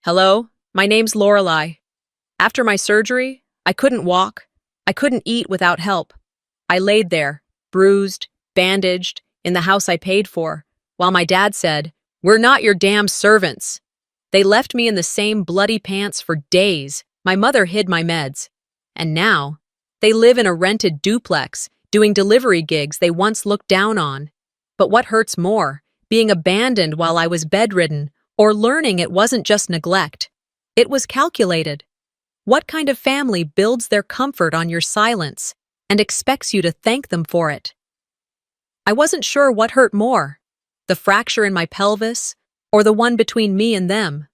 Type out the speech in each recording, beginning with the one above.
Hello, my name's Lorelei. After my surgery, I couldn't walk. I couldn't eat without help. I laid there, bruised, bandaged, in the house I paid for, while my dad said, "We're not your damn servants." They left me in the same bloody pants for days. My mother hid my meds. And now, they live in a rented duplex, doing delivery gigs they once looked down on. But what hurts more, being abandoned while I was bedridden, or learning it wasn't just neglect. It was calculated. What kind of family builds their comfort on your silence and expects you to thank them for it? I wasn't sure what hurt more, the fracture in my pelvis or the one between me and them.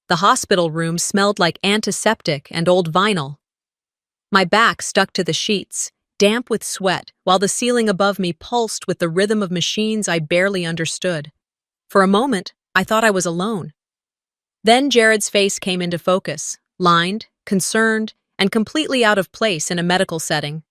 The hospital room smelled like antiseptic and old vinyl. My back stuck to the sheets, damp with sweat, while the ceiling above me pulsed with the rhythm of machines I barely understood. For a moment, I thought I was alone. Then Jared's face came into focus, lined, concerned, and completely out of place in a medical setting.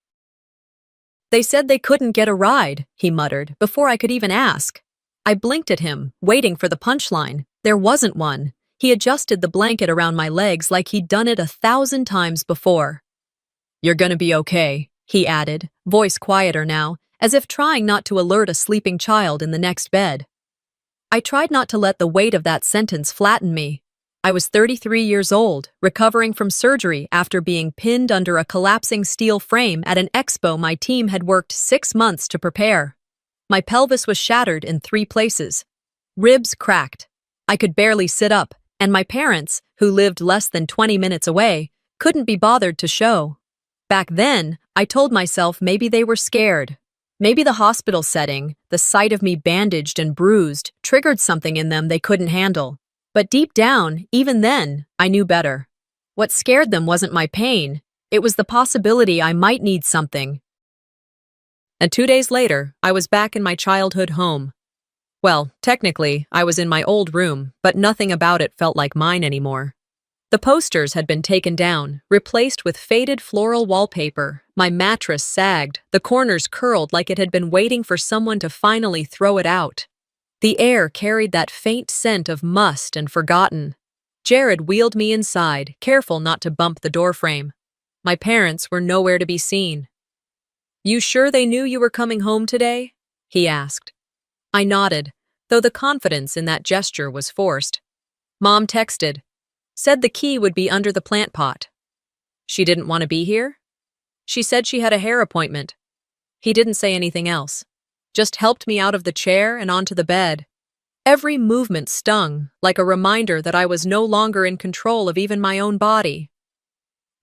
"They said they couldn't get a ride," he muttered, before I could even ask. I blinked at him, waiting for the punchline. There wasn't one. He adjusted the blanket around my legs like he'd done it 1,000 times before. "You're gonna be okay," he added, voice quieter now, as if trying not to alert a sleeping child in the next bed. I tried not to let the weight of that sentence flatten me. I was 33 years old, recovering from surgery after being pinned under a collapsing steel frame at an expo my team had worked 6 months to prepare. My pelvis was shattered in 3 places. Ribs cracked. I could barely sit up, and my parents, who lived less than 20 minutes away, couldn't be bothered to show. Back then, I told myself maybe they were scared. Maybe the hospital setting, the sight of me bandaged and bruised, triggered something in them they couldn't handle. But deep down, even then, I knew better. What scared them wasn't my pain. It was the possibility I might need something. And 2 days later, I was back in my childhood home. Well, technically, I was in my old room, but nothing about it felt like mine anymore. The posters had been taken down, replaced with faded floral wallpaper. My mattress sagged, the corners curled like it had been waiting for someone to finally throw it out. The air carried that faint scent of must and forgotten. Jared wheeled me inside, careful not to bump the doorframe. My parents were nowhere to be seen. "You sure they knew you were coming home today?" he asked. I nodded, though the confidence in that gesture was forced. Mom texted. Said the key would be under the plant pot. She didn't want to be here? She said she had a hair appointment. He didn't say anything else. Just helped me out of the chair and onto the bed. Every movement stung, like a reminder that I was no longer in control of even my own body.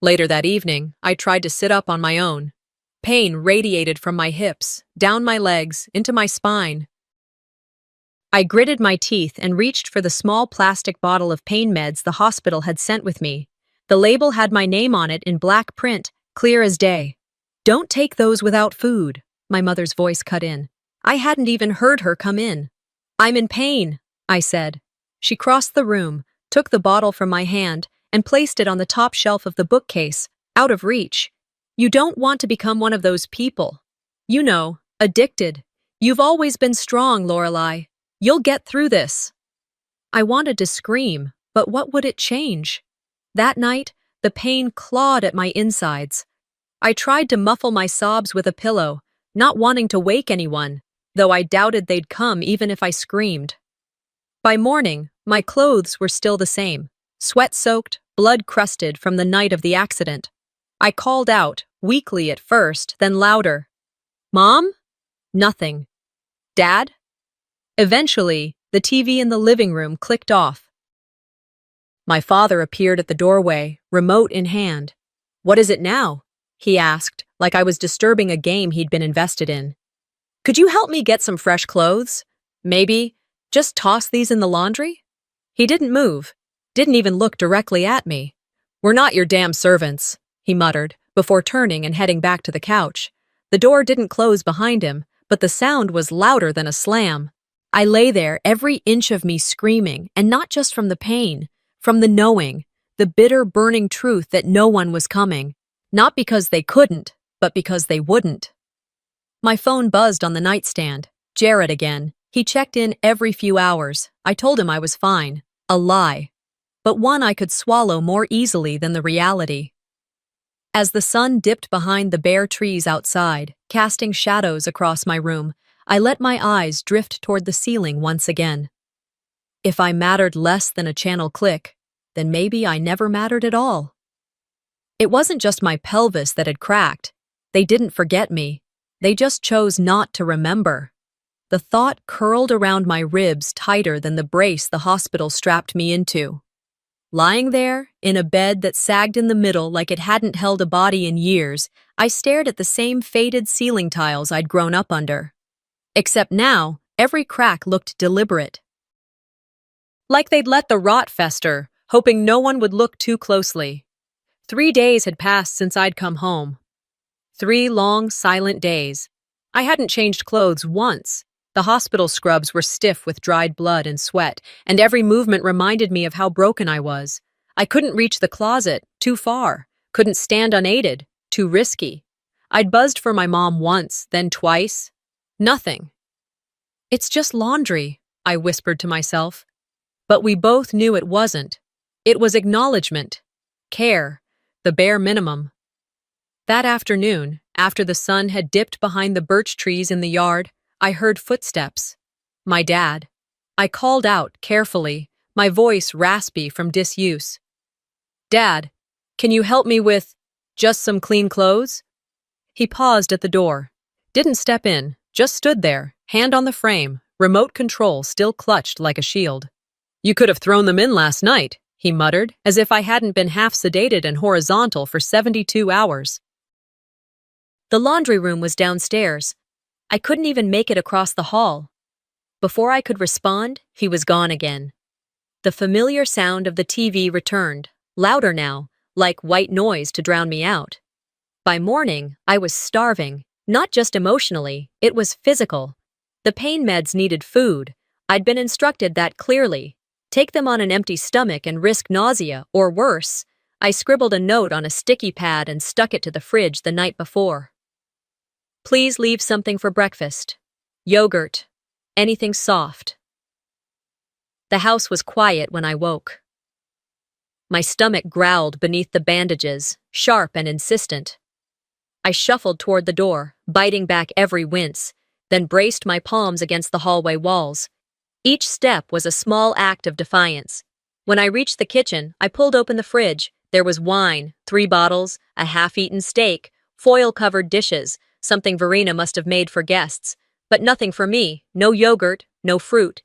Later that evening, I tried to sit up on my own. Pain radiated from my hips, down my legs, into my spine. I gritted my teeth and reached for the small plastic bottle of pain meds the hospital had sent with me. The label had my name on it in black print, clear as day. "Don't take those without food," my mother's voice cut in. I hadn't even heard her come in. "I'm in pain," I said. She crossed the room, took the bottle from my hand, and placed it on the top shelf of the bookcase, out of reach. "You don't want to become one of those people. You know, addicted. You've always been strong, Lorelei. You'll get through this." I wanted to scream, but what would it change? That night, the pain clawed at my insides. I tried to muffle my sobs with a pillow, not wanting to wake anyone, though I doubted they'd come even if I screamed. By morning, my clothes were still the same, sweat-soaked, blood-crusted from the night of the accident. I called out, weakly at first, then louder. "Mom?" Nothing. "Dad?" Eventually, the TV in the living room clicked off. My father appeared at the doorway, remote in hand. "What is it now?" he asked, like I was disturbing a game he'd been invested in. "Could you help me get some fresh clothes? Maybe just toss these in the laundry?" He didn't move, didn't even look directly at me. "We're not your damn servants," he muttered, before turning and heading back to the couch. The door didn't close behind him, but the sound was louder than a slam. I lay there, every inch of me screaming, and not just from the pain, from the knowing, the bitter, burning truth that no one was coming. Not because they couldn't, but because they wouldn't. My phone buzzed on the nightstand. Jared again. He checked in every few hours. I told him I was fine. A lie. but one I could swallow more easily than the reality. As the sun dipped behind the bare trees outside, casting shadows across my room, I let my eyes drift toward the ceiling once again. If I mattered less than a channel click, then maybe I never mattered at all. It wasn't just my pelvis that had cracked. They didn't forget me. They just chose not to remember. The thought curled around my ribs tighter than the brace the hospital strapped me into. Lying there, in a bed that sagged in the middle like it hadn't held a body in years, I stared at the same faded ceiling tiles I'd grown up under. Except now, every crack looked deliberate. Like they'd let the rot fester, hoping no one would look too closely. 3 days had passed since I'd come home. 3 long, silent days. I hadn't changed clothes once. The hospital scrubs were stiff with dried blood and sweat, and every movement reminded me of how broken I was. I couldn't reach the closet, too far. Couldn't stand unaided, too risky. I'd buzzed for my mom once, then twice. Nothing. "It's just laundry," I whispered to myself. But we both knew it wasn't. It was acknowledgement. Care. The bare minimum. That afternoon, after the sun had dipped behind the birch trees in the yard, I heard footsteps. My dad. I called out, carefully, my voice raspy from disuse. "Dad, can you help me with just some clean clothes?" He paused at the door. Didn't step in, just stood there, hand on the frame, remote control still clutched like a shield. "You could have thrown them in last night," he muttered, as if I hadn't been half sedated and horizontal for 72 hours. The laundry room was downstairs. I couldn't even make it across the hall. Before I could respond, he was gone again. The familiar sound of the TV returned, louder now, like white noise to drown me out. By morning, I was starving, not just emotionally, it was physical. The pain meds needed food. I'd been instructed that clearly. Take them on an empty stomach and risk nausea, or worse. I scribbled a note on a sticky pad and stuck it to the fridge the night before. "Please leave something for breakfast. Yogurt. Anything soft." The house was quiet when I woke. My stomach growled beneath the bandages, sharp and insistent. I shuffled toward the door, biting back every wince, then braced my palms against the hallway walls. Each step was a small act of defiance. When I reached the kitchen, I pulled open the fridge. There was wine, 3 bottles, a half-eaten steak, foil-covered dishes, something Verena must have made for guests, but nothing for me, no yogurt, no fruit.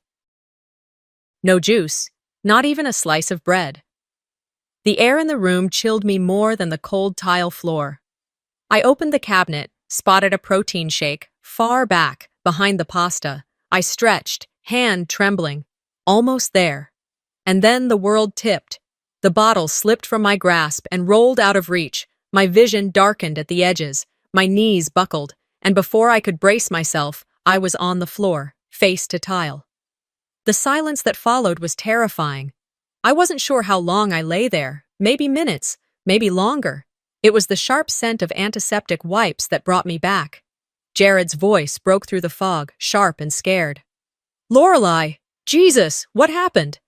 No juice, not even a slice of bread. The air in the room chilled me more than the cold tile floor. I opened the cabinet, spotted a protein shake, far back, behind the pasta. I stretched, hand trembling, almost there. And then the world tipped. The bottle slipped from my grasp and rolled out of reach. My vision darkened at the edges. My knees buckled, and before I could brace myself, I was on the floor, face to tile. The silence that followed was terrifying. I wasn't sure how long I lay there, maybe minutes, maybe longer. It was the sharp scent of antiseptic wipes that brought me back. Jared's voice broke through the fog, sharp and scared. "Lorelei! Jesus, what happened?"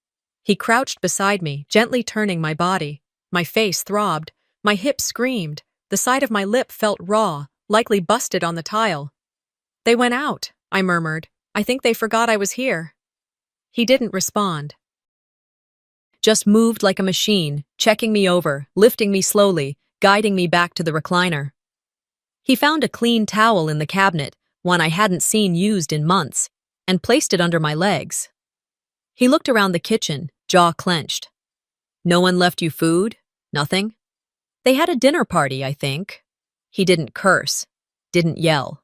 He crouched beside me, gently turning my body. My face throbbed. My hips screamed. The side of my lip felt raw, likely busted on the tile. "They went out," I murmured. "I think they forgot I was here." He didn't respond. Just moved like a machine, checking me over, lifting me slowly, guiding me back to the recliner. He found a clean towel in the cabinet, one I hadn't seen used in months, and placed it under my legs. He looked around the kitchen, jaw clenched. "No one left you food? Nothing?" "They had a dinner party, I think." He didn't curse, didn't yell.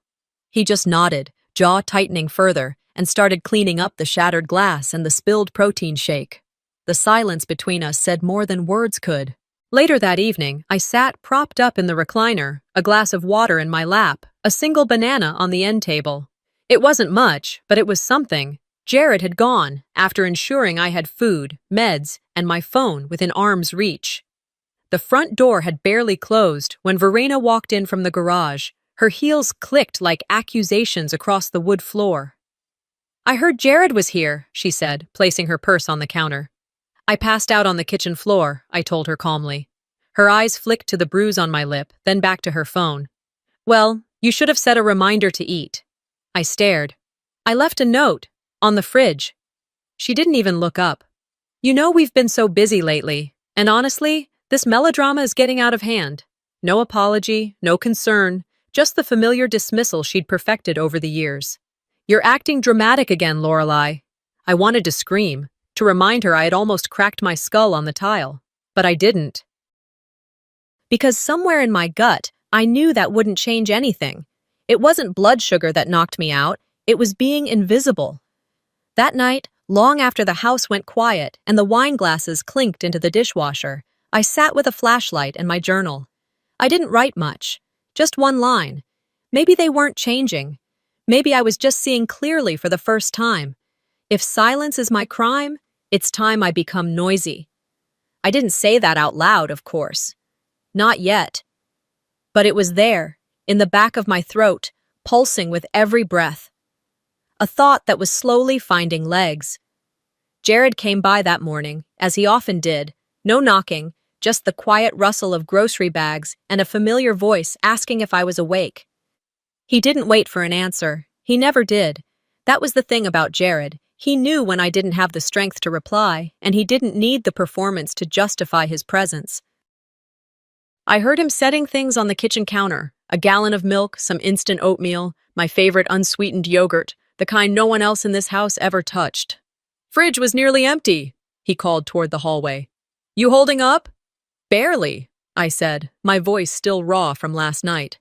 He just nodded, jaw tightening further, and started cleaning up the shattered glass and the spilled protein shake. The silence between us said more than words could. Later that evening, I sat propped up in the recliner, a glass of water in my lap, a single banana on the end table. It wasn't much, but it was something. Jared had gone, after ensuring I had food, meds, and my phone within arm's reach. The front door had barely closed when Verena walked in from the garage. Her heels clicked like accusations across the wood floor. "I heard Jared was here," she said, placing her purse on the counter. I passed out on the kitchen floor, I told her calmly. Her eyes flicked to the bruise on my lip, then back to her phone. Well, you should have set a reminder to eat. I stared. I left a note, on the fridge. She didn't even look up. You know we've been so busy lately, and honestly, this melodrama is getting out of hand. No apology, no concern, just the familiar dismissal she'd perfected over the years. You're acting dramatic again, Lorelei. I wanted to scream, to remind her I had almost cracked my skull on the tile, but I didn't. Because somewhere in my gut, I knew that wouldn't change anything. It wasn't blood sugar that knocked me out, it was being invisible. That night, long after the house went quiet and the wine glasses clinked into the dishwasher, I sat with a flashlight and my journal. I didn't write much, just one line. Maybe they weren't changing. Maybe I was just seeing clearly for the first time. If silence is my crime, it's time I become noisy. I didn't say that out loud, of course. Not yet. But it was there, in the back of my throat, pulsing with every breath. A thought that was slowly finding legs. Jared came by that morning, as he often did, no knocking, just the quiet rustle of grocery bags and a familiar voice asking if I was awake. He didn't wait for an answer. He never did. That was the thing about Jared. He knew when I didn't have the strength to reply, and he didn't need the performance to justify his presence. I heard him setting things on the kitchen counter, a gallon of milk, some instant oatmeal, my favorite unsweetened yogurt, the kind no one else in this house ever touched. Fridge was nearly empty, he called toward the hallway. You holding up? Barely, I said, my voice still raw from last night.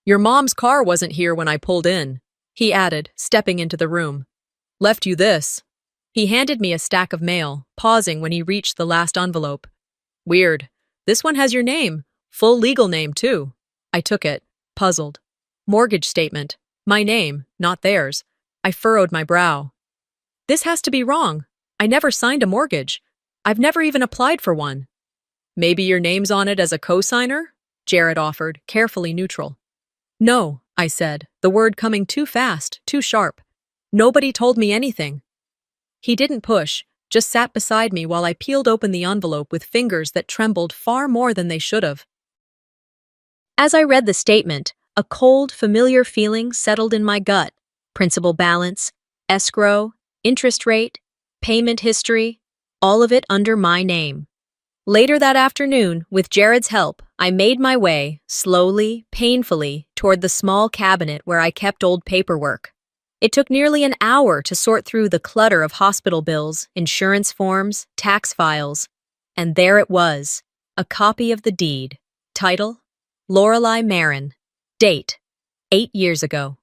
Your mom's car wasn't here when I pulled in, he added, stepping into the room. Left you this. He handed me a stack of mail, pausing when he reached the last envelope. Weird. This one has your name. Full legal name, too. I took it, puzzled. Mortgage statement. My name, not theirs. I furrowed my brow. This has to be wrong. I never signed a mortgage. I've never even applied for one. Maybe your name's on it as a co-signer? Jared offered, carefully neutral. No, I said, the word coming too fast, too sharp. Nobody told me anything. He didn't push, just sat beside me while I peeled open the envelope with fingers that trembled far more than they should have. As I read the statement, a cold, familiar feeling settled in my gut. Principal balance, escrow, interest rate, payment history, all of it under my name. Later that afternoon, with Jared's help, I made my way, slowly, painfully, toward the small cabinet where I kept old paperwork. It took nearly an hour to sort through the clutter of hospital bills, insurance forms, tax files, and there it was, a copy of the deed. Title: Lorelei Marin. Date: 8 years ago.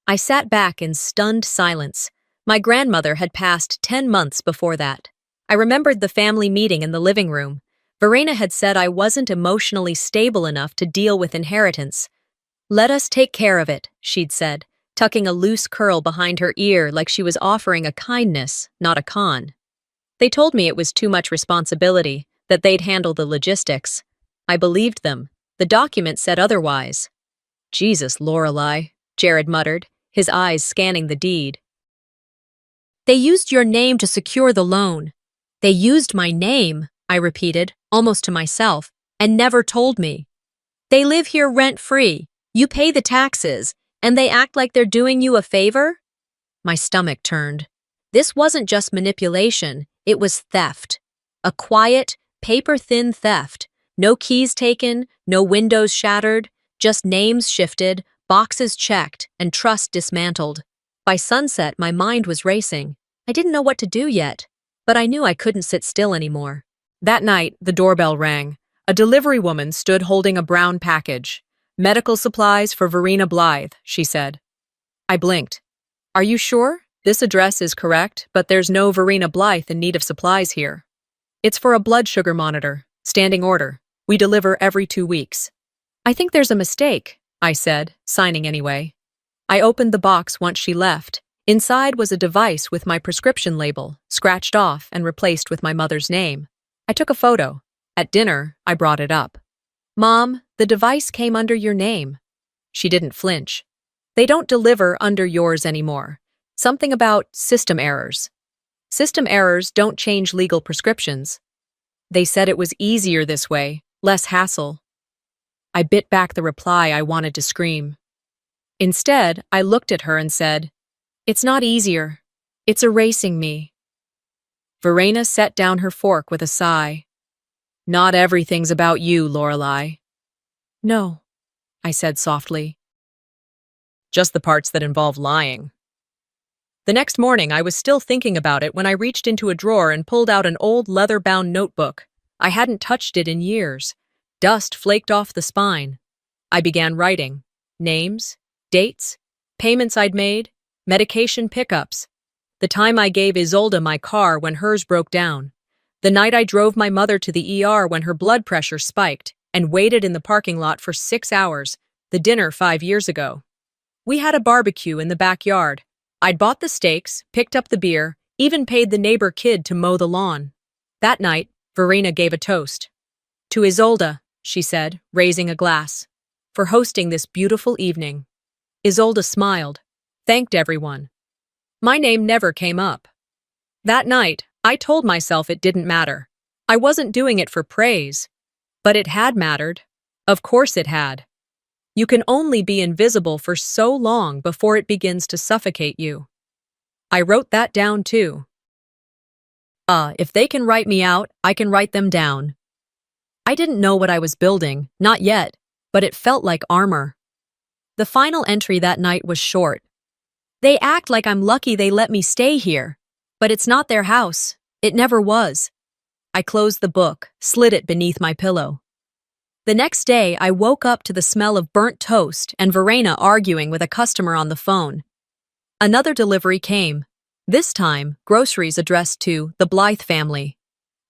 I sat back in stunned silence. My grandmother had passed 10 months before that. I remembered the family meeting in the living room. Verena had said I wasn't emotionally stable enough to deal with inheritance. Let us take care of it, she'd said, tucking a loose curl behind her ear like she was offering a kindness, not a con. They told me it was too much responsibility, that they'd handle the logistics. I believed them. The document said otherwise. Jesus, Lorelei, Jared muttered, his eyes scanning the deed. They used your name to secure the loan. They used my name, I repeated, almost to myself, and never told me. They live here rent-free, you pay the taxes, and they act like they're doing you a favor? My stomach turned. This wasn't just manipulation, it was theft. A quiet, paper-thin theft. No keys taken, no windows shattered, just names shifted, boxes checked, and trust dismantled. By sunset, my mind was racing. I didn't know what to do yet, but I knew I couldn't sit still anymore. That night, the doorbell rang. A delivery woman stood holding a brown package. Medical supplies for Verena Blythe, she said. I blinked. Are you sure? This address is correct, but there's no Verena Blythe in need of supplies here. It's for a blood sugar monitor. Standing order. We deliver every 2 weeks. I think there's a mistake, I said, signing anyway. I opened the box once she left. Inside was a device with my prescription label, scratched off and replaced with my mother's name. I took a photo. At dinner, I brought it up. Mom, the device came under your name. She didn't flinch. They don't deliver under yours anymore. Something about system errors. System errors don't change legal prescriptions. They said it was easier this way, less hassle. I bit back the reply I wanted to scream. Instead, I looked at her and said, "It's not easier. It's erasing me." Verena set down her fork with a sigh. "Not everything's about you, Lorelei." "No," I said softly. "Just the parts that involve lying." The next morning, I was still thinking about it when I reached into a drawer and pulled out an old leather-bound notebook. I hadn't touched it in years. Dust flaked off the spine. I began writing. Names, dates, payments I'd made, medication pickups. The time I gave Isolde my car when hers broke down. The night I drove my mother to the ER when her blood pressure spiked and waited in the parking lot for 6 hours, the dinner 5 years ago. We had a barbecue in the backyard. I'd bought the steaks, picked up the beer, even paid the neighbor kid to mow the lawn. That night, Verena gave a toast. "To Isolde," she said, raising a glass, "for hosting this beautiful evening." Isolde smiled, thanked everyone. My name never came up. That night, I told myself it didn't matter. I wasn't doing it for praise. But it had mattered. Of course it had. You can only be invisible for so long before it begins to suffocate you. I wrote that down too. If they can write me out, I can write them down. I didn't know what I was building, not yet, but it felt like armor. The final entry that night was short. "They act like I'm lucky they let me stay here, but it's not their house. It never was." I closed the book, slid it beneath my pillow. The next day, I woke up to the smell of burnt toast and Verena arguing with a customer on the phone. Another delivery came. This time, groceries addressed to the Blythe family.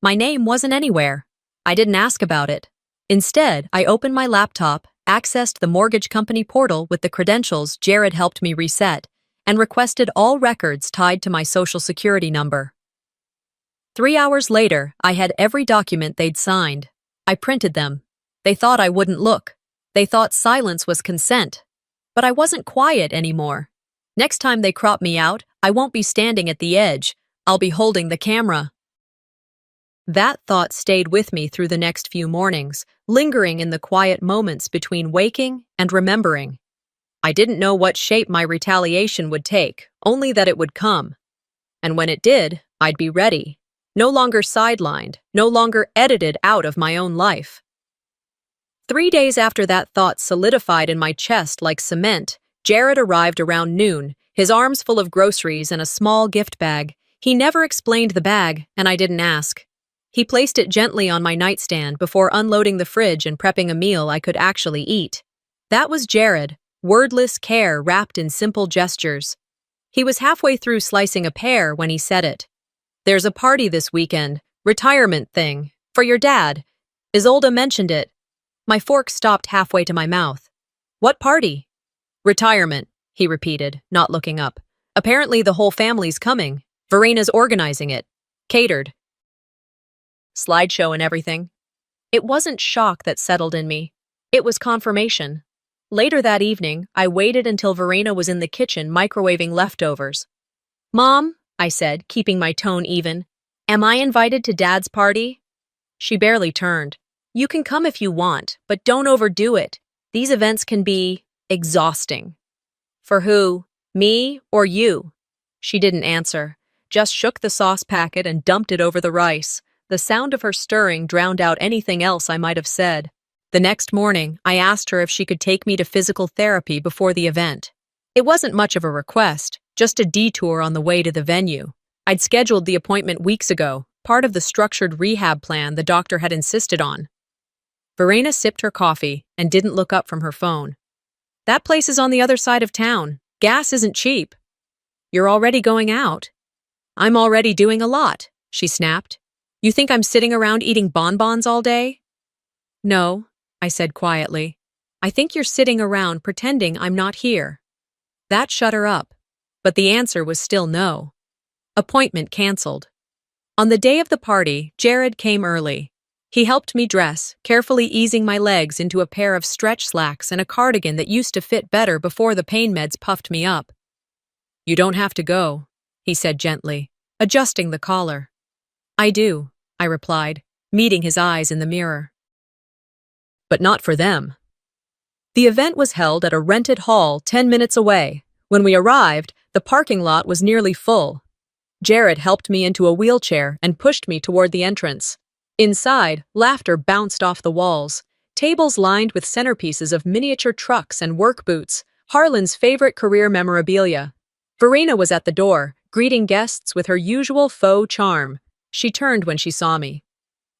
My name wasn't anywhere. I didn't ask about it. Instead, I opened my laptop, accessed the mortgage company portal with the credentials Jared helped me reset, and requested all records tied to my social security number. 3 hours later, I had every document they'd signed. I printed them. They thought I wouldn't look. They thought silence was consent. But I wasn't quiet anymore. Next time they crop me out, I won't be standing at the edge. I'll be holding the camera. That thought stayed with me through the next few mornings, lingering in the quiet moments between waking and remembering. I didn't know what shape my retaliation would take, only that it would come. And when it did, I'd be ready. No longer sidelined, no longer edited out of my own life. 3 days after that thought solidified in my chest like cement, Jared arrived around noon, his arms full of groceries and a small gift bag. He never explained the bag, and I didn't ask. He placed it gently on my nightstand before unloading the fridge and prepping a meal I could actually eat. That was Jared, wordless care wrapped in simple gestures. He was halfway through slicing a pear when he said it. "There's a party this weekend, retirement thing, for your dad. Isolde mentioned it." My fork stopped halfway to my mouth. "What party?" "Retirement," he repeated, not looking up. "Apparently the whole family's coming. Verena's organizing it. Catered. Slideshow and everything." It wasn't shock that settled in me. It was confirmation. Later that evening, I waited until Verena was in the kitchen microwaving leftovers. "Mom," I said, keeping my tone even, "am I invited to Dad's party?" She barely turned. "You can come if you want, but don't overdo it. These events can be exhausting." "For who? Me or you?" She didn't answer, just shook the sauce packet and dumped it over the rice. The sound of her stirring drowned out anything else I might have said. The next morning, I asked her if she could take me to physical therapy before the event. It wasn't much of a request, just a detour on the way to the venue. I'd scheduled the appointment weeks ago, part of the structured rehab plan the doctor had insisted on. Verena sipped her coffee and didn't look up from her phone. "That place is on the other side of town. Gas isn't cheap." "You're already going out." "I'm already doing a lot," she snapped. "You think I'm sitting around eating bonbons all day?" "No," I said quietly. "I think you're sitting around pretending I'm not here." That shut her up, but the answer was still no. Appointment canceled. On the day of the party, Jared came early. He helped me dress, carefully easing my legs into a pair of stretch slacks and a cardigan that used to fit better before the pain meds puffed me up. "You don't have to go," he said gently. adjusting the collar. I do, I replied, meeting his eyes in the mirror. But not for them. The event was held at a rented hall 10 minutes away. When we arrived, the parking lot was nearly full. Jared helped me into a wheelchair and pushed me toward the entrance. Inside, laughter bounced off the walls. Tables lined with centerpieces of miniature trucks and work boots, Harlan's favorite career memorabilia. Verena was at the door, greeting guests with her usual faux charm. She turned when she saw me.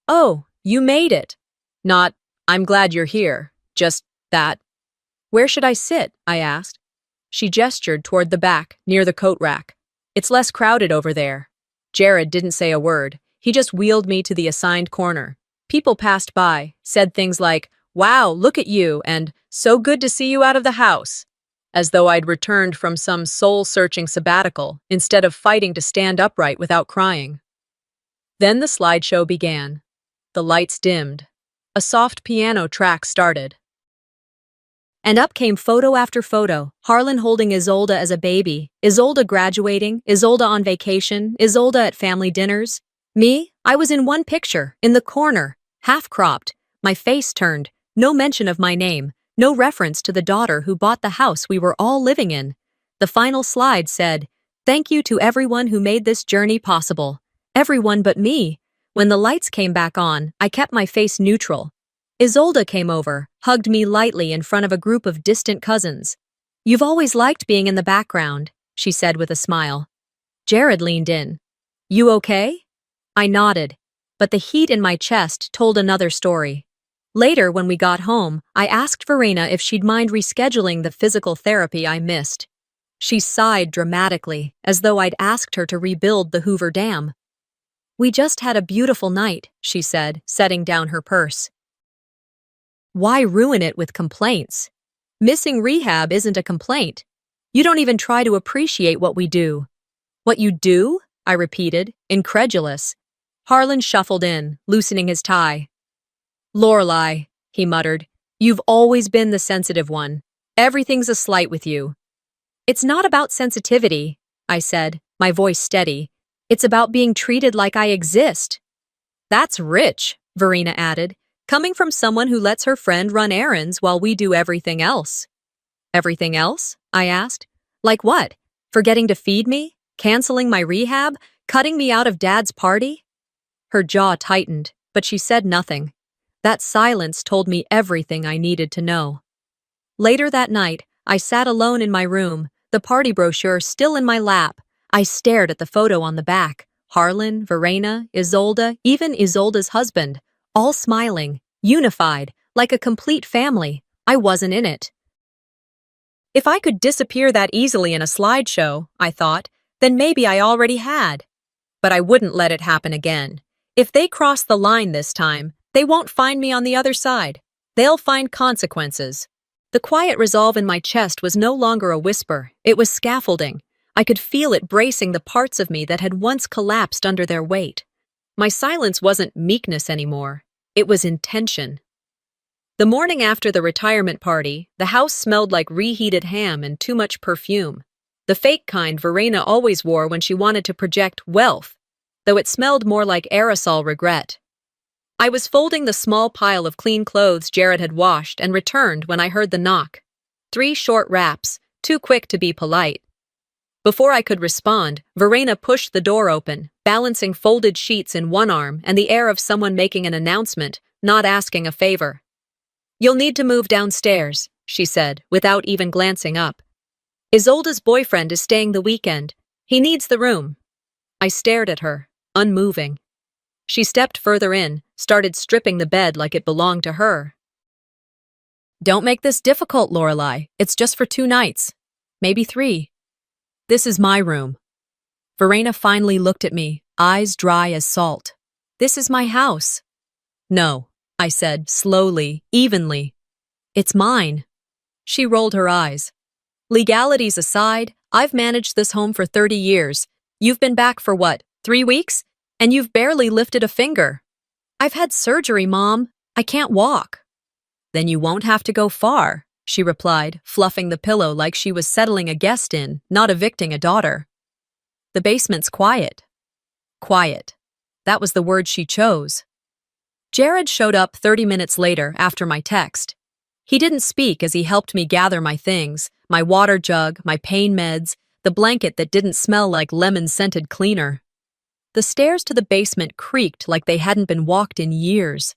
"Oh, you made it." Not, "I'm glad you're here," just that. "Where should I sit?" I asked. She gestured toward the back, near the coat rack. "It's less crowded over there." Jared didn't say a word. He just wheeled me to the assigned corner. People passed by, said things like, "Wow, look at you," and "So good to see you out of the house," as though I'd returned from some soul-searching sabbatical instead of fighting to stand upright without crying. Then the slideshow began. The lights dimmed. A soft piano track started. And up came photo after photo, Harlan holding Isolde as a baby, Isolde graduating, Isolde on vacation, Isolde at family dinners. Me? I was in one picture, in the corner, half-cropped, my face turned, no mention of my name, no reference to the daughter who bought the house we were all living in. The final slide said, "Thank you to everyone who made this journey possible." Everyone but me. When the lights came back on, I kept my face neutral. Isolde came over, hugged me lightly in front of a group of distant cousins. "You've always liked being in the background," she said with a smile. Jared leaned in. "You okay?" I nodded, but the heat in my chest told another story. Later, when we got home, I asked Verena if she'd mind rescheduling the physical therapy I missed. She sighed dramatically, as though I'd asked her to rebuild the Hoover Dam. "We just had a beautiful night," she said, setting down her purse. Why ruin it with complaints? Missing rehab isn't a complaint. You don't even try to appreciate what we do. "What you do?" I repeated, incredulous. Harlan shuffled in, loosening his tie. "Lorelai," he muttered, "you've always been the sensitive one. Everything's a slight with you." "It's not about sensitivity," I said, my voice steady. "It's about being treated like I exist." "That's rich," Verena added, "coming from someone who lets her friend run errands while we do everything else." "Everything else?" I asked. "Like what? Forgetting to feed me? Canceling my rehab? Cutting me out of Dad's party?" Her jaw tightened, but she said nothing. That silence told me everything I needed to know. Later that night, I sat alone in my room, the party brochure still in my lap. I stared at the photo on the back. Harlan, Verena, Isolde, even Isolde's husband, all smiling, unified, like a complete family. I wasn't in it. If I could disappear that easily in a slideshow, I thought, then maybe I already had. But I wouldn't let it happen again. If they cross the line this time, they won't find me on the other side. They'll find consequences. The quiet resolve in my chest was no longer a whisper, it was scaffolding. I could feel it bracing the parts of me that had once collapsed under their weight. My silence wasn't meekness anymore, it was intention. The morning after the retirement party, the house smelled like reheated ham and too much perfume. The fake kind Verena always wore when she wanted to project wealth, though it smelled more like aerosol regret. I was folding the small pile of clean clothes Jared had washed and returned when I heard the knock. 3 short raps, too quick to be polite. Before I could respond, Verena pushed the door open, balancing folded sheets in one arm and the air of someone making an announcement, not asking a favor. "You'll need to move downstairs," she said, without even glancing up. "Isolde's boyfriend is staying the weekend. He needs the room." I stared at her, unmoving. She stepped further in, started stripping the bed like it belonged to her. "Don't make this difficult, Lorelai. It's just for 2 nights. Maybe 3. This is my room." Verena finally looked at me, eyes dry as salt. "This is my house." "No," I said, slowly, evenly. "It's mine." She rolled her eyes. "Legalities aside, I've managed this home for 30 years. You've been back for what, 3 weeks? And you've barely lifted a finger." "I've had surgery, Mom. I can't walk." "Then you won't have to go far," she replied, fluffing the pillow like she was settling a guest in, not evicting a daughter. "The basement's quiet. Quiet. That was the word she chose. Jared showed up 30 minutes later after my text. He didn't speak as he helped me gather my things, my water jug, my pain meds, the blanket that didn't smell like lemon-scented cleaner. The stairs to the basement creaked like they hadn't been walked in years.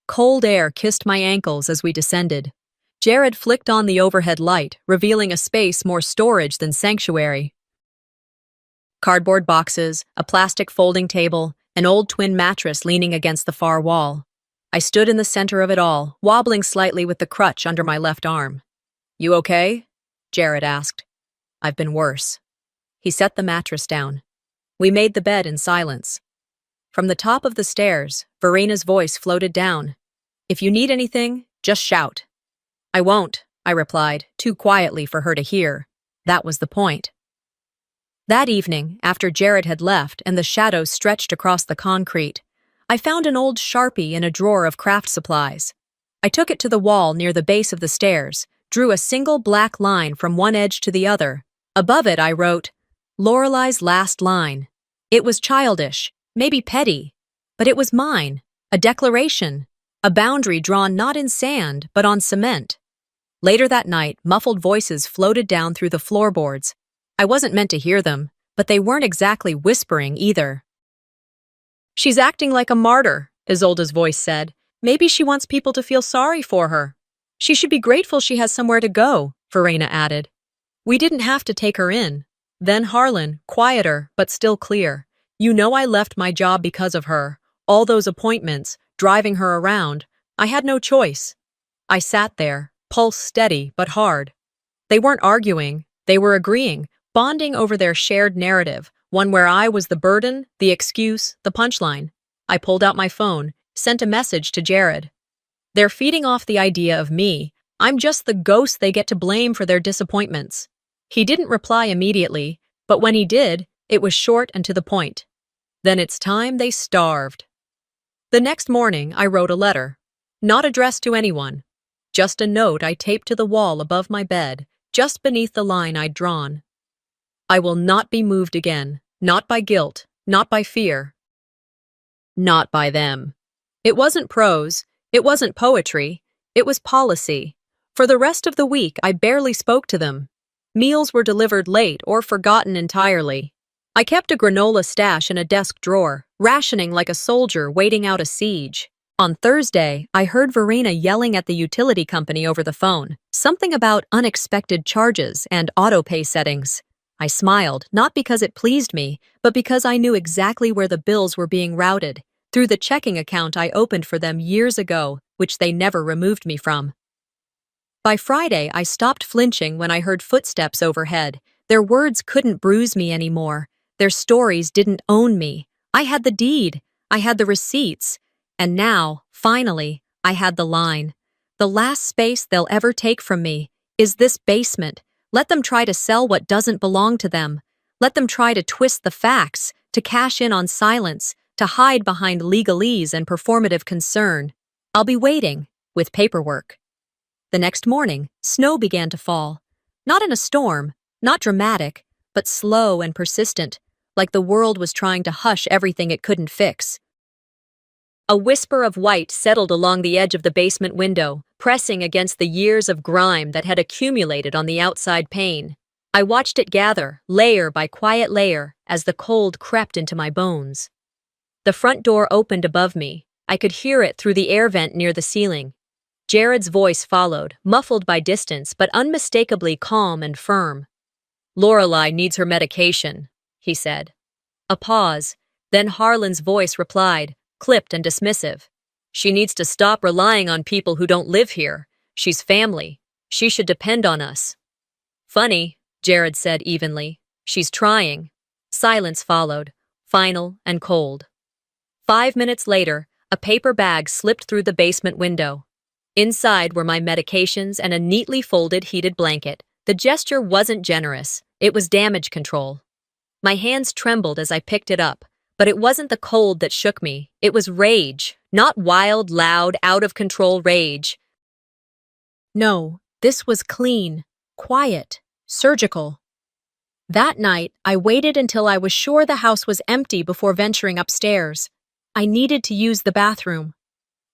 Cold air kissed my ankles as we descended. Jared flicked on the overhead light, revealing a space more storage than sanctuary. Cardboard boxes, a plastic folding table, an old twin mattress leaning against the far wall. I stood in the center of it all, wobbling slightly with the crutch under my left arm. "You okay?" Jared asked. "I've been worse." He set the mattress down. We made the bed in silence. From the top of the stairs, Verena's voice floated down. "If you need anything, just shout." "I won't," I replied, too quietly for her to hear. That was the point. That evening, after Jared had left and the shadows stretched across the concrete, I found an old Sharpie in a drawer of craft supplies. I took it to the wall near the base of the stairs, drew a single black line from one edge to the other. Above it, I wrote, "Lorelei's last line." It was childish, maybe petty, but it was mine, a declaration, a boundary drawn not in sand, but on cement. Later that night, muffled voices floated down through the floorboards. I wasn't meant to hear them, but they weren't exactly whispering either. "She's acting like a martyr," Isolde's voice said. "Maybe she wants people to feel sorry for her." "She should be grateful she has somewhere to go," Verena added. "We didn't have to take her in." Then Harlan, quieter but still clear. "You know I left my job because of her. All those appointments, driving her around. I had no choice." I sat there, pulse steady but hard. They weren't arguing, they were agreeing, bonding over their shared narrative, one where I was the burden, the excuse, the punchline. I pulled out my phone, sent a message to Jared. "They're feeding off the idea of me. I'm just the ghost they get to blame for their disappointments." He didn't reply immediately, but when he did, it was short and to the point. "Then it's time they starved." The next morning, I wrote a letter. Not addressed to anyone. Just a note I taped to the wall above my bed, just beneath the line I'd drawn. "I will not be moved again, not by guilt, not by fear. Not by them." It wasn't prose, it wasn't poetry, it was policy. For the rest of the week, I barely spoke to them. Meals were delivered late or forgotten entirely. I kept a granola stash in a desk drawer, rationing like a soldier waiting out a siege. On Thursday, I heard Verena yelling at the utility company over the phone, something about unexpected charges and autopay settings. I smiled, not because it pleased me, but because I knew exactly where the bills were being routed, through the checking account I opened for them years ago, which they never removed me from. By Friday, I stopped flinching when I heard footsteps overhead. Their words couldn't bruise me anymore. Their stories didn't own me. I had the deed. I had the receipts. And now, finally, I had the line. The last space they'll ever take from me is this basement. Let them try to sell what doesn't belong to them. Let them try to twist the facts, to cash in on silence, to hide behind legalese and performative concern. I'll be waiting, with paperwork. The next morning, snow began to fall. Not in a storm, not dramatic, but slow and persistent, like the world was trying to hush everything it couldn't fix. A whisper of white settled along the edge of the basement window, pressing against the years of grime that had accumulated on the outside pane. I watched it gather, layer by quiet layer, as the cold crept into my bones. The front door opened above me. I could hear it through the air vent near the ceiling. Jared's voice followed, muffled by distance but unmistakably calm and firm. "Lorelei needs her medication," he said. A pause, then Harlan's voice replied, clipped and dismissive. "She needs to stop relying on people who don't live here. She's family. She should depend on us." "Funny," Jared said evenly. "She's trying." Silence followed, final and cold. 5 minutes later, a paper bag slipped through the basement window. Inside were my medications and a neatly folded heated blanket. The gesture wasn't generous, it was damage control. My hands trembled as I picked it up, but it wasn't the cold that shook me, it was rage, not wild, loud, out-of-control rage. No, this was clean, quiet, surgical. That night, I waited until I was sure the house was empty before venturing upstairs. I needed to use the bathroom.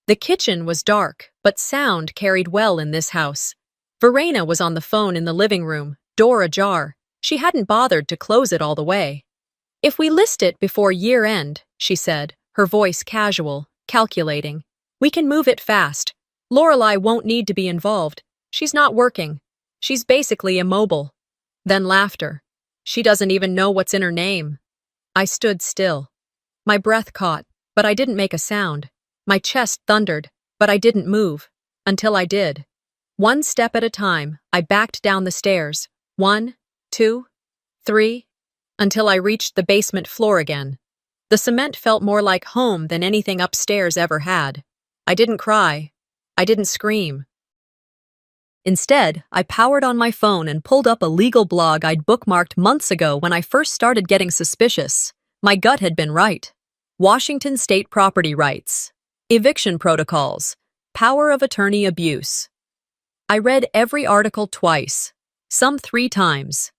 The kitchen was dark, but sound carried well in this house. Verena was on the phone in the living room, door ajar. She hadn't bothered to close it all the way. "If we list it before year end," she said, her voice casual, calculating, "we can move it fast. Lorelei won't need to be involved. She's not working. She's basically immobile." Then laughter. "She doesn't even know what's in her name." I stood still. My breath caught, but I didn't make a sound. My chest thundered, but I didn't move. Until I did. One step at a time, I backed down the stairs. 1, 2, 3, until I reached the basement floor again. The cement felt more like home than anything upstairs ever had. I didn't cry. I didn't scream. Instead, I powered on my phone and pulled up a legal blog I'd bookmarked months ago when I first started getting suspicious. My gut had been right. Washington State Property Rights. Eviction Protocols. Power of Attorney Abuse. I read every article twice, some 3 times.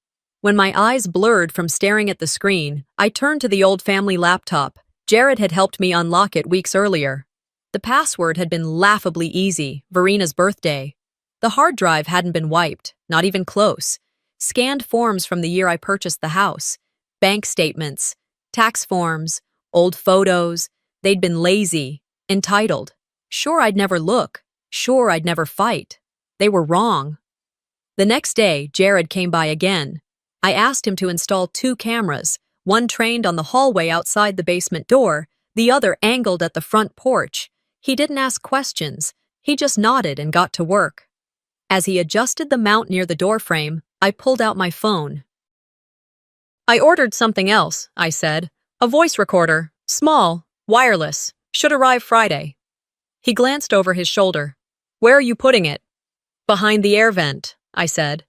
When my eyes blurred from staring at the screen, I turned to the old family laptop. Jared had helped me unlock it weeks earlier. The password had been laughably easy, Verena's birthday. The hard drive hadn't been wiped, not even close. Scanned forms from the year I purchased the house. Bank statements, tax forms, old photos. They'd been lazy, entitled. Sure I'd never look. Sure I'd never fight. They were wrong. The next day, Jared came by again. I asked him to install 2 cameras, one trained on the hallway outside the basement door, the other angled at the front porch. He didn't ask questions. He just nodded and got to work. As he adjusted the mount near the doorframe, I pulled out my phone. "I ordered something else," I said. "A voice recorder. Small. Wireless. Should arrive Friday." He glanced over his shoulder. "Where are you putting it?" "Behind the air vent," I said.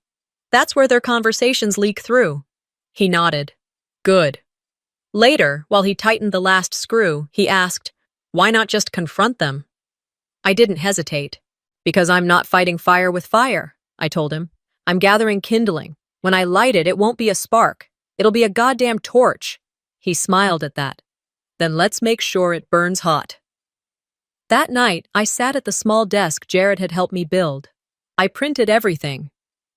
"That's where their conversations leak through." He nodded. "Good." Later, while he tightened the last screw, he asked, "Why not just confront them?" I didn't hesitate. "Because I'm not fighting fire with fire," I told him. "I'm gathering kindling. When I light it, it won't be a spark. It'll be a goddamn torch." He smiled at that. "Then let's make sure it burns hot." That night, I sat at the small desk Jared had helped me build. I printed everything.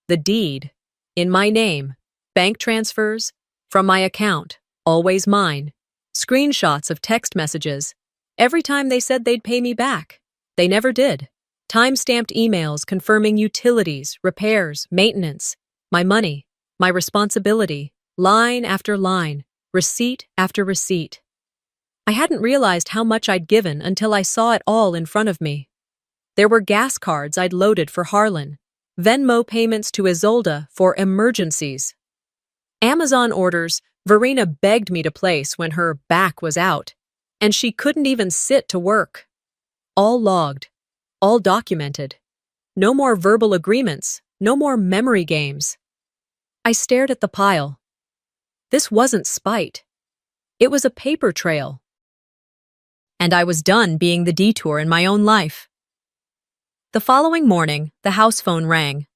The deed, in my name, bank transfers, from my account, always mine, screenshots of text messages. Every time they said they'd pay me back. They never did. Time-stamped emails confirming utilities, repairs, maintenance, my money, my responsibility, line after line, receipt after receipt. I hadn't realized how much I'd given until I saw it all in front of me. There were gas cards I'd loaded for Harlan, Venmo payments to Isolde for emergencies, Amazon orders Verena begged me to place when her back was out, and she couldn't even sit to work. All logged, all documented. No more verbal agreements, no more memory games. I stared at the pile. This wasn't spite. It was a paper trail. And I was done being the detour in my own life. The following morning, the house phone rang.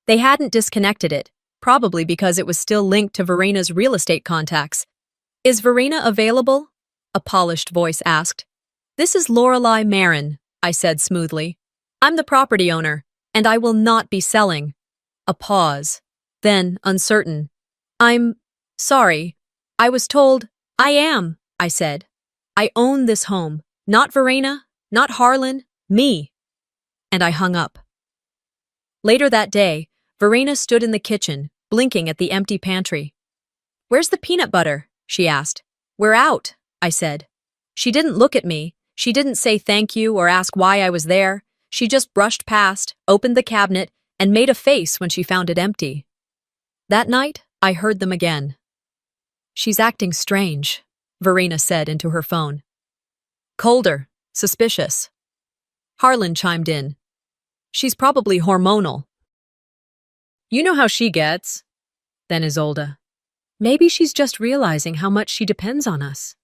They hadn't disconnected it, probably because it was still linked to Verena's real estate contacts. "Is Verena available?" a polished voice asked. "This is Lorelei Marin," I said smoothly. "I'm the property owner, and I will not be selling." A pause. Then, uncertain. "I'm sorry. I was told—" "I am," I said. "I own this home. Not Verena, not Harlan, me." And I hung up. Later that day, Verena stood in the kitchen, blinking at the empty pantry. "Where's the peanut butter?" she asked. "We're out," I said. She didn't look at me. She didn't say thank you or ask why I was there. She just brushed past, opened the cabinet, and made a face when she found it empty. That night, I heard them again. "She's acting strange," Verena said into her phone. "Colder, suspicious." Harlan chimed in. "She's probably hormonal." "You know how she gets." Then Isolde. "Maybe she's just realizing how much she depends on us."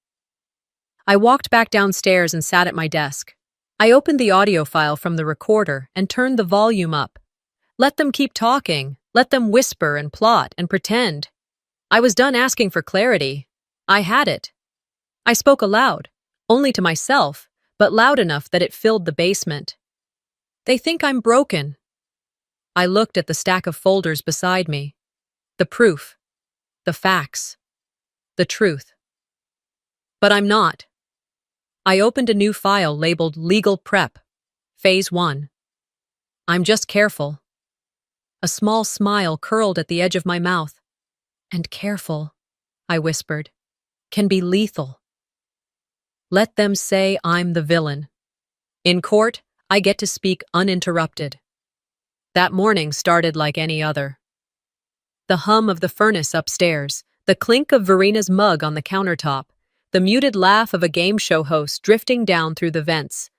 I walked back downstairs and sat at my desk. I opened the audio file from the recorder and turned the volume up. Let them keep talking. Let them whisper and plot and pretend. I was done asking for clarity. I had it. I spoke aloud, only to myself, but loud enough that it filled the basement. They think I'm broken. I looked at the stack of folders beside me. The proof. The facts. The truth. But I'm not. I opened a new file labeled Legal Prep, Phase 1. I'm just careful. A small smile curled at the edge of my mouth. And careful, I whispered, can be lethal. Let them say I'm the villain. In court, I get to speak uninterrupted. That morning started like any other. The hum of the furnace upstairs, the clink of Verena's mug on the countertop, the muted laugh of a game show host drifting down through the vents.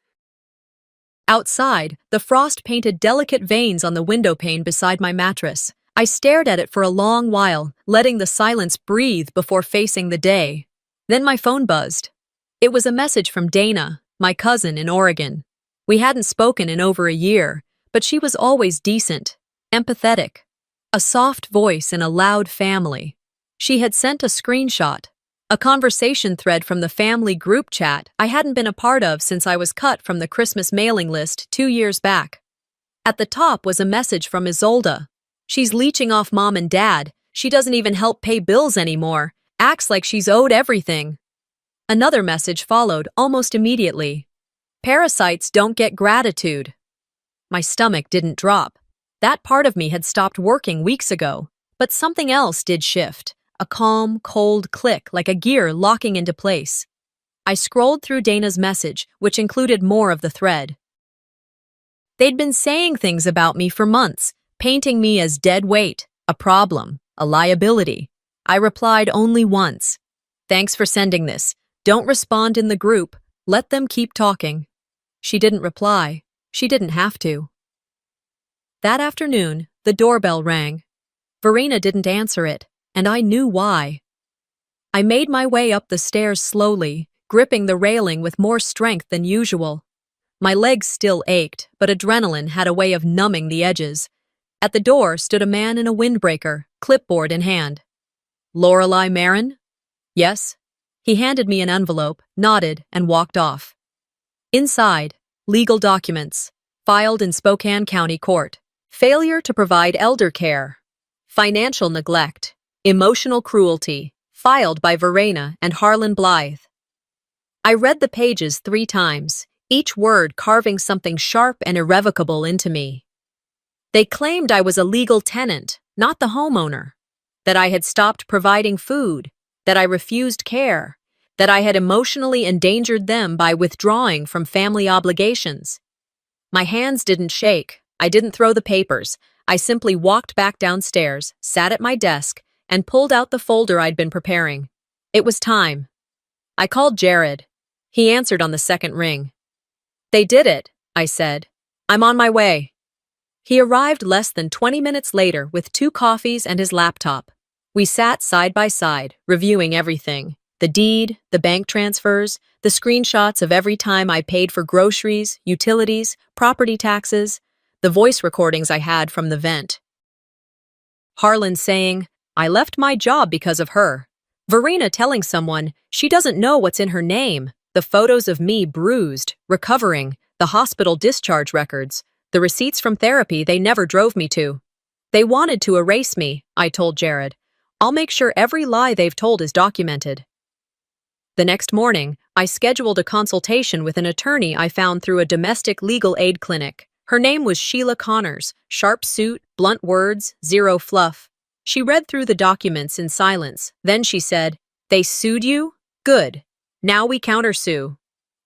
Outside, the frost painted delicate veins on the window pane beside my mattress. I stared at it for a long while, letting the silence breathe before facing the day. Then my phone buzzed. It was a message from Dana, my cousin in Oregon. We hadn't spoken in over a year, but she was always decent, empathetic, a soft voice in a loud family. She had sent a screenshot, a conversation thread from the family group chat I hadn't been a part of since I was cut from the Christmas mailing list 2 years back. At the top was a message from Isolde. She's leeching off mom and dad. She doesn't even help pay bills anymore. Acts like she's owed everything. Another message followed almost immediately. Parasites don't get gratitude. My stomach didn't drop. That part of me had stopped working weeks ago, but something else did shift. A calm, cold click like a gear locking into place. I scrolled through Dana's message, which included more of the thread. They'd been saying things about me for months, painting me as dead weight, a problem, a liability. I replied only once. Thanks for sending this. Don't respond in the group. Let them keep talking. She didn't reply. She didn't have to. That afternoon, the doorbell rang. Verena didn't answer it, and I knew why. I made my way up the stairs slowly, gripping the railing with more strength than usual. My legs still ached, but adrenaline had a way of numbing the edges. At the door stood a man in a windbreaker, clipboard in hand. Lorelei Marin? Yes. He handed me an envelope, nodded, and walked off. Inside, legal documents, filed in Spokane County Court. Failure to provide elder care. Financial neglect. Emotional cruelty. Filed by Verena and Harlan Blythe. I read the pages 3 times, each word carving something sharp and irrevocable into me. They claimed I was a legal tenant, not the homeowner. That I had stopped providing food. That I refused care. That I had emotionally endangered them by withdrawing from family obligations. My hands didn't shake. I didn't throw the papers. I simply walked back downstairs, sat at my desk, and pulled out the folder I'd been preparing. It was time. I called Jared. He answered on the second ring. They did it, I said. I'm on my way. He arrived less than 20 minutes later with 2 coffees and his laptop. We sat side by side, reviewing everything. The deed, the bank transfers, the screenshots of every time I paid for groceries, utilities, property taxes, the voice recordings I had from the vent. Harlan saying, I left my job because of her. Verena telling someone she doesn't know what's in her name. The photos of me bruised, recovering, the hospital discharge records, the receipts from therapy they never drove me to. They wanted to erase me, I told Jared. I'll make sure every lie they've told is documented. The next morning, I scheduled a consultation with an attorney I found through a domestic legal aid clinic. Her name was Sheila Connors, sharp suit, blunt words, zero fluff. She read through the documents in silence. Then she said, They sued you? Good. Now we countersue.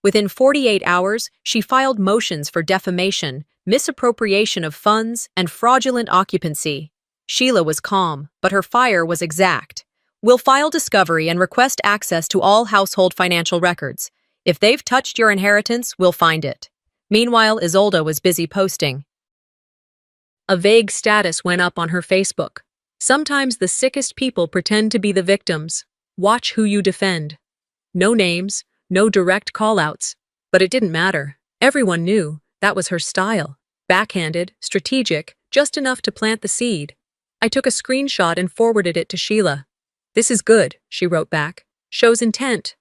Within 48 hours, she filed motions for defamation, misappropriation of funds, and fraudulent occupancy. Sheila was calm, but her fire was exact. We'll file discovery and request access to all household financial records. If they've touched your inheritance, we'll find it. Meanwhile, Isolde was busy posting. A vague status went up on her Facebook. Sometimes the sickest people pretend to be the victims. Watch who you defend. No names, no direct call-outs. But it didn't matter. Everyone knew that was her style. Backhanded, strategic, just enough to plant the seed. I took a screenshot and forwarded it to Sheila. "This is good," she wrote back. "Shows intent."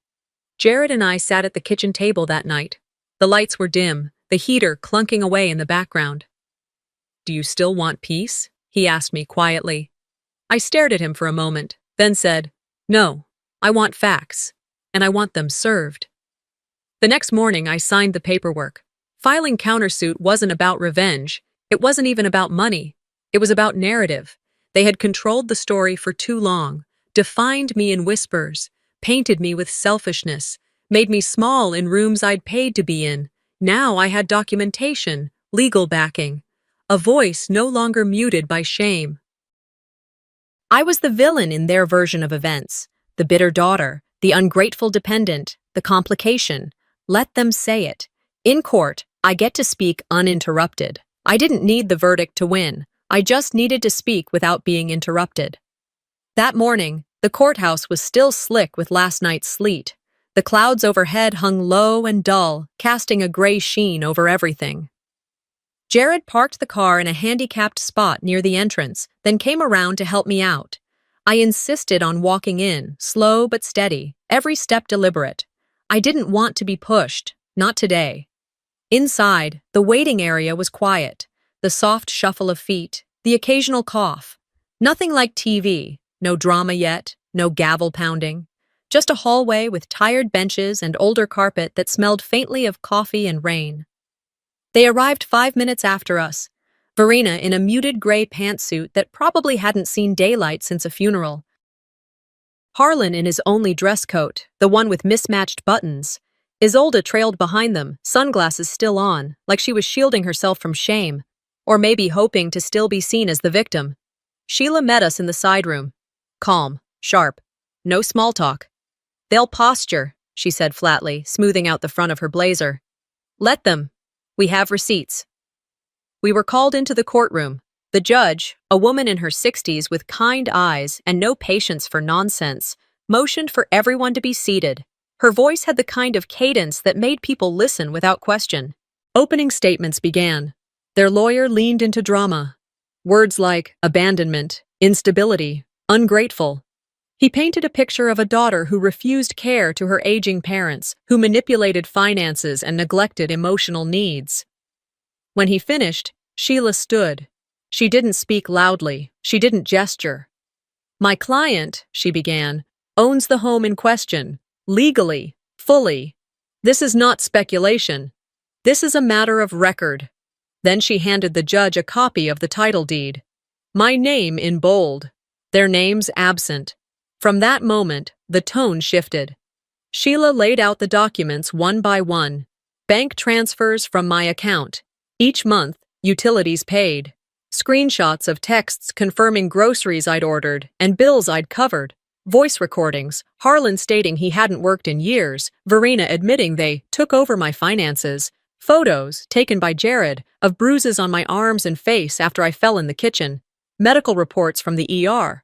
Jared and I sat at the kitchen table that night. The lights were dim, the heater clunking away in the background. "Do you still want peace?" he asked me quietly. I stared at him for a moment, then said, "No, I want facts, and I want them served." The next morning, I signed the paperwork. Filing countersuit wasn't about revenge. It wasn't even about money. It was about narrative. They had controlled the story for too long, defined me in whispers, painted me with selfishness, made me small in rooms I'd paid to be in. Now I had documentation, legal backing, a voice no longer muted by shame. I was the villain in their version of events, the bitter daughter, the ungrateful dependent, the complication. Let them say it. In court, I get to speak uninterrupted. I didn't need the verdict to win. I just needed to speak without being interrupted. That morning, the courthouse was still slick with last night's sleet. The clouds overhead hung low and dull, casting a gray sheen over everything. Jared parked the car in a handicapped spot near the entrance, then came around to help me out. I insisted on walking in, slow but steady, every step deliberate. I didn't want to be pushed, not today. Inside, the waiting area was quiet, the soft shuffle of feet, the occasional cough. Nothing like TV, no drama yet, no gavel pounding. Just a hallway with tired benches and older carpet that smelled faintly of coffee and rain. They arrived 5 minutes after us, Verena in a muted gray pantsuit that probably hadn't seen daylight since a funeral. Harlan in his only dress coat, the one with mismatched buttons. Isolde trailed behind them, sunglasses still on, like she was shielding herself from shame, or maybe hoping to still be seen as the victim. Sheila met us in the side room. Calm, sharp, no small talk. "They'll posture," she said flatly, smoothing out the front of her blazer. "Let them. We have receipts." We were called into the courtroom. The judge, a woman in her 60s with kind eyes and no patience for nonsense, motioned for everyone to be seated. Her voice had the kind of cadence that made people listen without question. Opening statements began. Their lawyer leaned into drama. Words like abandonment, instability, ungrateful. He painted a picture of a daughter who refused care to her aging parents, who manipulated finances and neglected emotional needs. When he finished, Sheila stood. She didn't speak loudly. She didn't gesture. "My client," she began, "owns the home in question, legally, fully. This is not speculation. This is a matter of record." Then she handed the judge a copy of the title deed. My name in bold. Their names absent. From that moment, the tone shifted. Sheila laid out the documents one by one. Bank transfers from my account. Each month, utilities paid. Screenshots of texts confirming groceries I'd ordered and bills I'd covered. Voice recordings, Harlan stating he hadn't worked in years, Verena admitting they took over my finances. Photos, taken by Jared, of bruises on my arms and face after I fell in the kitchen. Medical reports from the ER.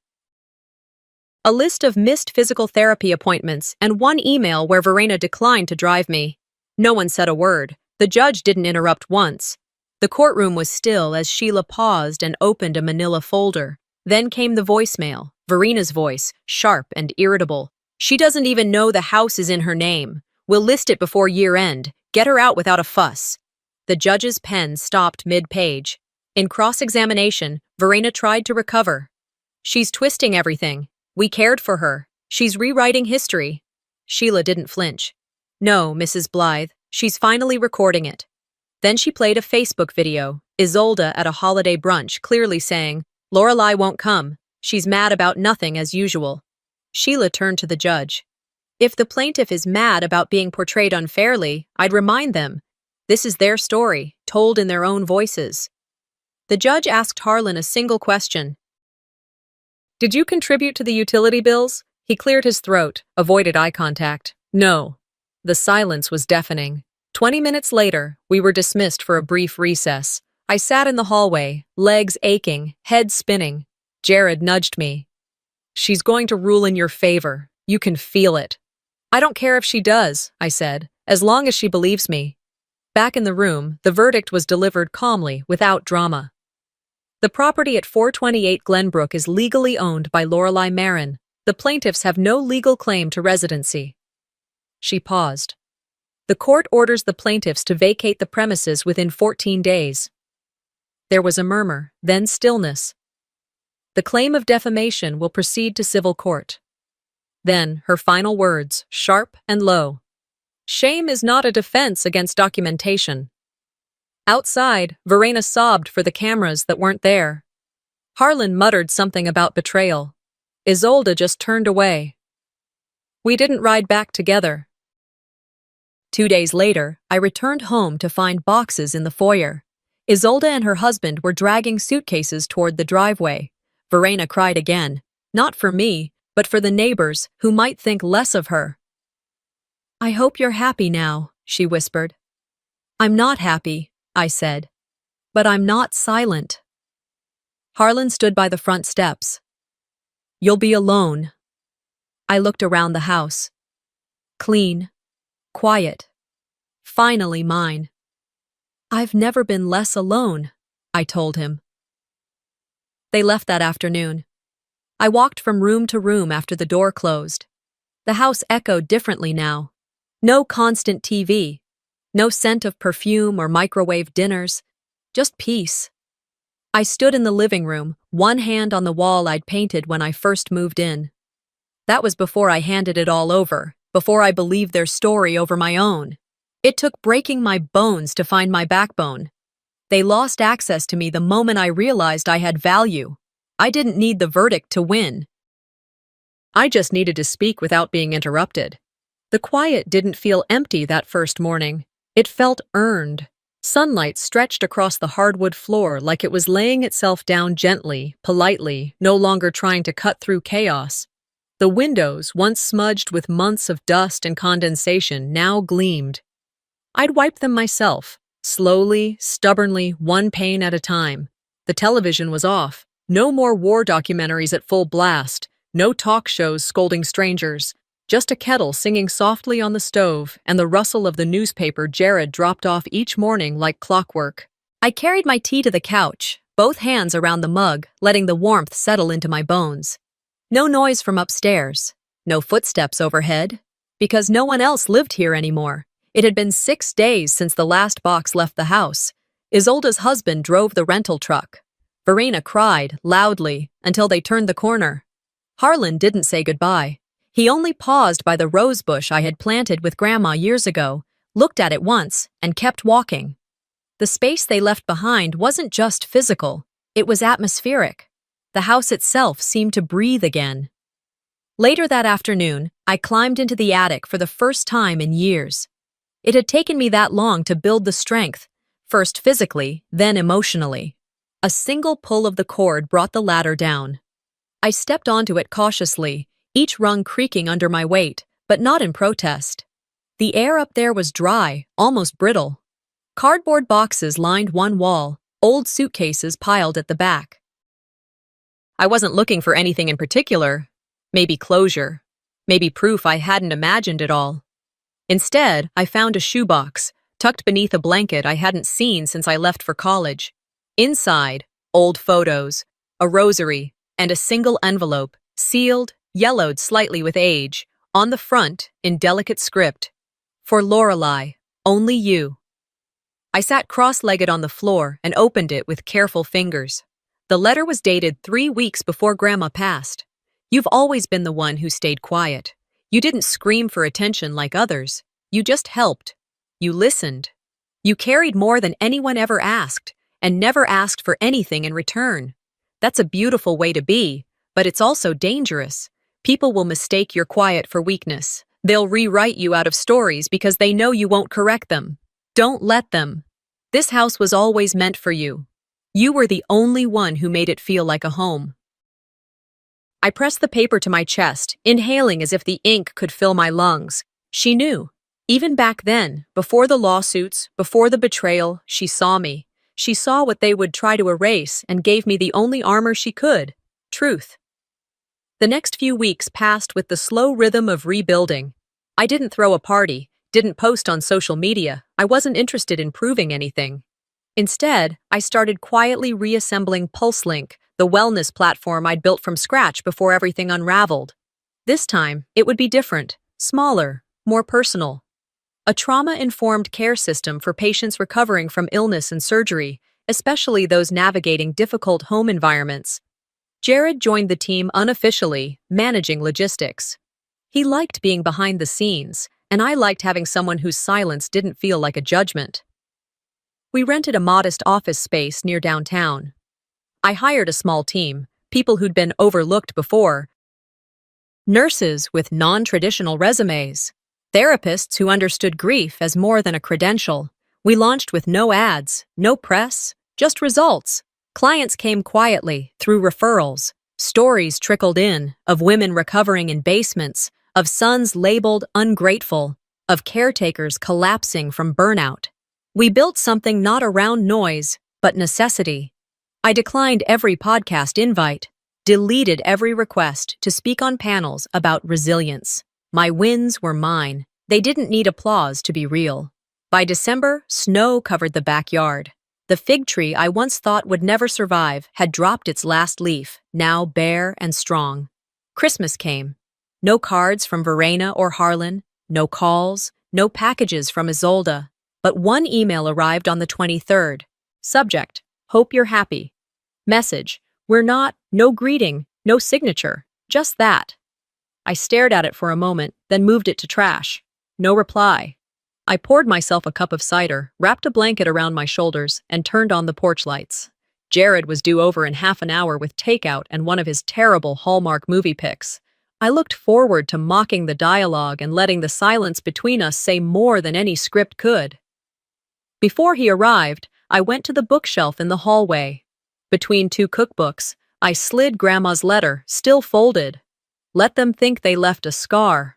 A list of missed physical therapy appointments and one email where Verena declined to drive me. No one said a word. The judge didn't interrupt once. The courtroom was still as Sheila paused and opened a manila folder. Then came the voicemail, Verena's voice, sharp and irritable. "She doesn't even know the house is in her name. We'll list it before year-end. Get her out without a fuss." The judge's pen stopped mid-page. In cross-examination, Verena tried to recover. "She's twisting everything. We cared for her. She's rewriting history." Sheila didn't flinch. "No, Mrs. Blythe, she's finally recording it." Then she played a Facebook video, Isolde at a holiday brunch, clearly saying, "Lorelei won't come. She's mad about nothing as usual." Sheila turned to the judge. "If the plaintiff is mad about being portrayed unfairly, I'd remind them. This is their story, told in their own voices." The judge asked Harlan a single question. "Did you contribute to the utility bills?" He cleared his throat, avoided eye contact. "No." The silence was deafening. 20 minutes later, we were dismissed for a brief recess. I sat in the hallway, legs aching, head spinning. Jared nudged me. "She's going to rule in your favor. You can feel it." "I don't care if she does," I said, "as long as she believes me." Back in the room, the verdict was delivered calmly, without drama. The property at 428 Glenbrook is legally owned by Lorelei Marin. The plaintiffs have no legal claim to residency. She paused. The court orders the plaintiffs to vacate the premises within 14 days. There was a murmur, then stillness. The claim of defamation will proceed to civil court. Then her final words, sharp and low. Shame is not a defense against documentation. Outside, Verena sobbed for the cameras that weren't there. Harlan muttered something about betrayal. Isolde just turned away. We didn't ride back together. 2 days later, I returned home to find boxes in the foyer. Isolde and her husband were dragging suitcases toward the driveway. Verena cried again, not for me, but for the neighbors who might think less of her. I hope you're happy now, she whispered. I'm not happy, I said. But I'm not silent. Harlan stood by the front steps. You'll be alone. I looked around the house. Clean. Quiet. Finally mine. I've never been less alone, I told him. They left that afternoon. I walked from room to room after the door closed. The house echoed differently now. No constant TV. No scent of perfume or microwave dinners. Just peace. I stood in the living room, one hand on the wall I'd painted when I first moved in. That was before I handed it all over, before I believed their story over my own. It took breaking my bones to find my backbone. They lost access to me the moment I realized I had value. I didn't need the verdict to win. I just needed to speak without being interrupted. The quiet didn't feel empty that first morning. It felt earned. Sunlight stretched across the hardwood floor like it was laying itself down gently, politely, no longer trying to cut through chaos. The windows, once smudged with months of dust and condensation, now gleamed. I'd wipe them myself, slowly, stubbornly, one pane at a time. The television was off. No more war documentaries at full blast. No talk shows scolding strangers. Just a kettle singing softly on the stove and the rustle of the newspaper Jared dropped off each morning like clockwork. I carried my tea to the couch, both hands around the mug, letting the warmth settle into my bones. No noise from upstairs. No footsteps overhead. Because no one else lived here anymore. It had been 6 days since the last box left the house. Isolde's husband drove the rental truck. Verena cried, loudly, until they turned the corner. Harlan didn't say goodbye. He only paused by the rose bush I had planted with Grandma years ago, looked at it once, and kept walking. The space they left behind wasn't just physical, it was atmospheric. The house itself seemed to breathe again. Later that afternoon, I climbed into the attic for the first time in years. It had taken me that long to build the strength, first physically, then emotionally. A single pull of the cord brought the ladder down. I stepped onto it cautiously, each rung creaking under my weight, but not in protest. The air up there was dry, almost brittle. Cardboard boxes lined one wall, old suitcases piled at the back. I wasn't looking for anything in particular. Maybe closure. Maybe proof I hadn't imagined it all. Instead, I found a shoebox, tucked beneath a blanket I hadn't seen since I left for college. Inside, old photos, a rosary, and a single envelope, sealed, yellowed slightly with age, on the front, in delicate script. For Lorelei, only you. I sat cross-legged on the floor and opened it with careful fingers. The letter was dated 3 weeks before Grandma passed. You've always been the one who stayed quiet. You didn't scream for attention like others. You just helped. You listened. You carried more than anyone ever asked, and never asked for anything in return. That's a beautiful way to be, but it's also dangerous. People will mistake your quiet for weakness. They'll rewrite you out of stories because they know you won't correct them. Don't let them. This house was always meant for you. You were the only one who made it feel like a home. I pressed the paper to my chest, inhaling as if the ink could fill my lungs. She knew. Even back then, before the lawsuits, before the betrayal, she saw me. She saw what they would try to erase and gave me the only armor she could: truth. The next few weeks passed with the slow rhythm of rebuilding. I didn't throw a party, didn't post on social media. I wasn't interested in proving anything. Instead, I started quietly reassembling PulseLink, the wellness platform I'd built from scratch before everything unraveled. This time, it would be different, smaller, more personal. A trauma-informed care system for patients recovering from illness and surgery, especially those navigating difficult home environments. Jared joined the team unofficially, managing logistics. He liked being behind the scenes, and I liked having someone whose silence didn't feel like a judgment. We rented a modest office space near downtown. I hired a small team, people who'd been overlooked before, nurses with non-traditional resumes, therapists who understood grief as more than a credential. We launched with no ads, no press, just results. Clients came quietly, through referrals. Stories trickled in, of women recovering in basements, of sons labeled ungrateful, of caretakers collapsing from burnout. We built something not around noise, but necessity. I declined every podcast invite, deleted every request to speak on panels about resilience. My wins were mine. They didn't need applause to be real. By December, snow covered the backyard. The fig tree I once thought would never survive had dropped its last leaf, now bare and strong. Christmas came. No cards from Verena or Harlan, no calls, no packages from Isolde. But one email arrived on the 23rd. Subject: Hope you're happy. Message: We're not, no greeting, no signature, just that. I stared at it for a moment, then moved it to trash. No reply. I poured myself a cup of cider, wrapped a blanket around my shoulders, and turned on the porch lights. Jared was due over in half an hour with takeout and one of his terrible Hallmark movie picks. I looked forward to mocking the dialogue and letting the silence between us say more than any script could. Before he arrived, I went to the bookshelf in the hallway. Between two cookbooks, I slid Grandma's letter, still folded. Let them think they left a scar.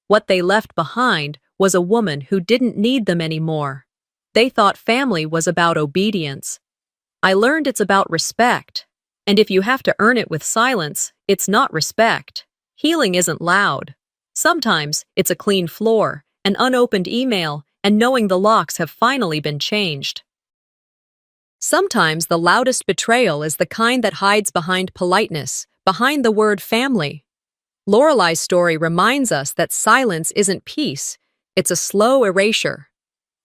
What they left behind was a woman who didn't need them anymore. They thought family was about obedience. I learned it's about respect. And if you have to earn it with silence, it's not respect. Healing isn't loud. Sometimes it's a clean floor, an unopened email, and knowing the locks have finally been changed. Sometimes the loudest betrayal is the kind that hides behind politeness, behind the word family. Lorelai's story reminds us that silence isn't peace, it's a slow erasure.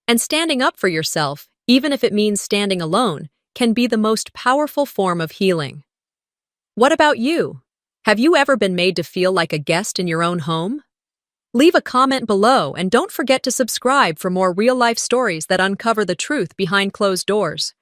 And standing up for yourself, even if it means standing alone, can be the most powerful form of healing. What about you? Have you ever been made to feel like a guest in your own home? Leave a comment below and don't forget to subscribe for more real-life stories that uncover the truth behind closed doors.